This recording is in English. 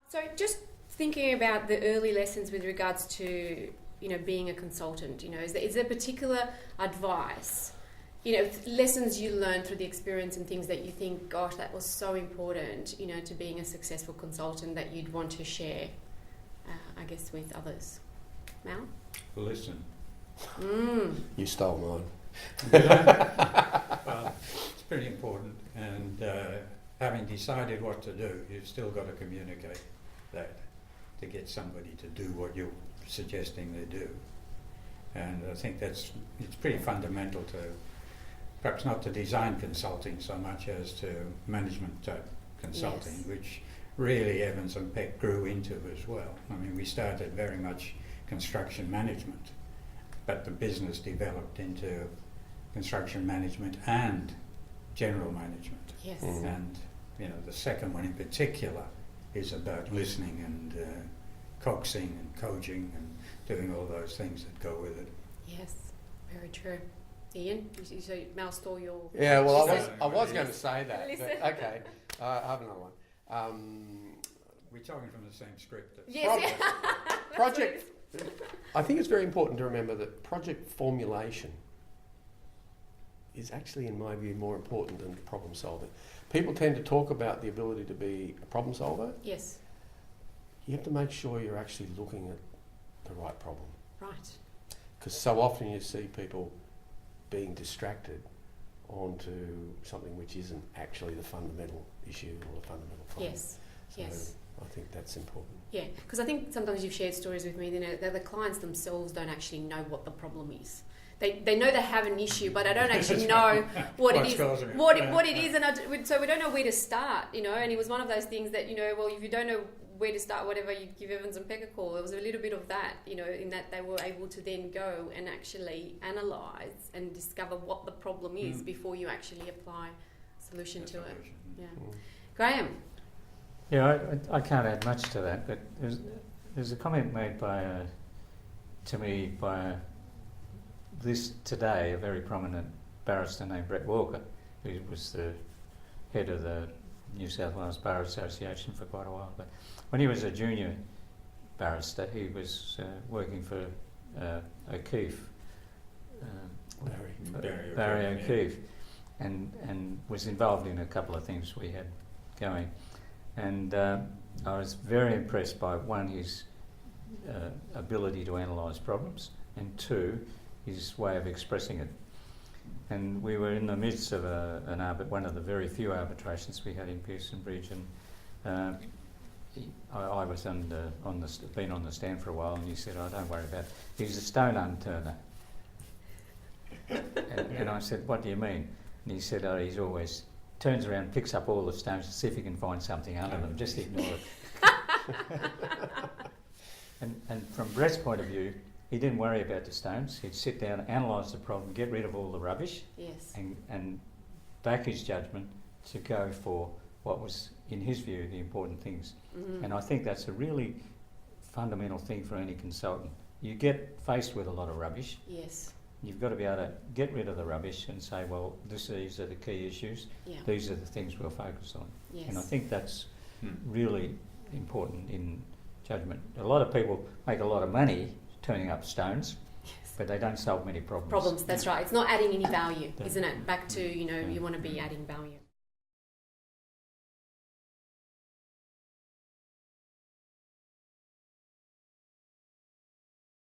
So just thinking about the early lessons with regards to, being a consultant, is there particular advice, lessons you learned through the experience and things that you think, gosh, that was so important, to being a successful consultant that you'd want to share, I guess, with others? Mal? Listen. You stole mine. Well, it's pretty important, and having decided what to do, you've still got to communicate that to get somebody to do what you're suggesting they do. And I think it's pretty fundamental to, perhaps not to design consulting so much as to management type consulting, Yes. which really Evans and Peck grew into as well. I mean, we started very much construction management, but the business developed into construction management and general management. Yes. And the second one in particular is about listening and coaxing and coaching and doing all those things that go with it. Yes, very true. Ian, you say Mal stole your... Yeah, well, Listen. I was going to say that. Listen. But, okay, I have another one. We're talking from the same script. Yes. Project. I think it's very important to remember that project formulation is actually, in my view, more important than problem solving. People tend to talk about the ability to be a problem solver. Yes. You have to make sure you're actually looking at the right problem. Right. Because so often you see people being distracted onto something which isn't actually the fundamental issue or the fundamental problem. Yes. So Yes. I think that's important. Yeah, because I think sometimes you've shared stories with me that the clients themselves don't actually know what the problem is. They know they have an issue, but I don't actually know what it is. What it is, and so we don't know where to start, And it was one of those things that, well, if you don't know where to start, whatever, you give Evans and Peck a call. There was a little bit of that, in that they were able to then go and actually analyse and discover what the problem is before you actually apply a solution to it. Yeah, Graeme. Yeah, I can't add much to that, but there's a comment made to me by this today, a very prominent barrister named Brett Walker, who was the head of the New South Wales Bar Association for quite a while. But when he was a junior barrister, he was working for O'Keefe, Barry O'Keefe, and was involved in a couple of things we had going. And I was very impressed by, one, his ability to analyse problems, and two, his way of expressing it. And we were in the midst of one of the very few arbitrations we had in Pearson Bridge, and I was been on the stand for a while, and he said, "Oh, don't worry about it. He's a stone unturner." and I said, "What do you mean?" And he said, "Oh, he's always turns around, picks up all the stones to see if he can find something under them. Just ignore it." And from Brett's point of view, he didn't worry about the stones. He'd sit down, analyse the problem, get rid of all the rubbish, Yes. and back his judgment to go for what was, in his view, the important things. And I think that's a really fundamental thing for any consultant. You get faced with a lot of rubbish. Yes. You've got to be able to get rid of the rubbish and say, well, these are the key issues. Yeah. These are the things we'll focus on. Yes. And I think that's really important in judgment. A lot of people make a lot of money turning up stones, but they don't solve many problems. That's right. It's not adding any value, isn't it? Back to, you want to be adding value.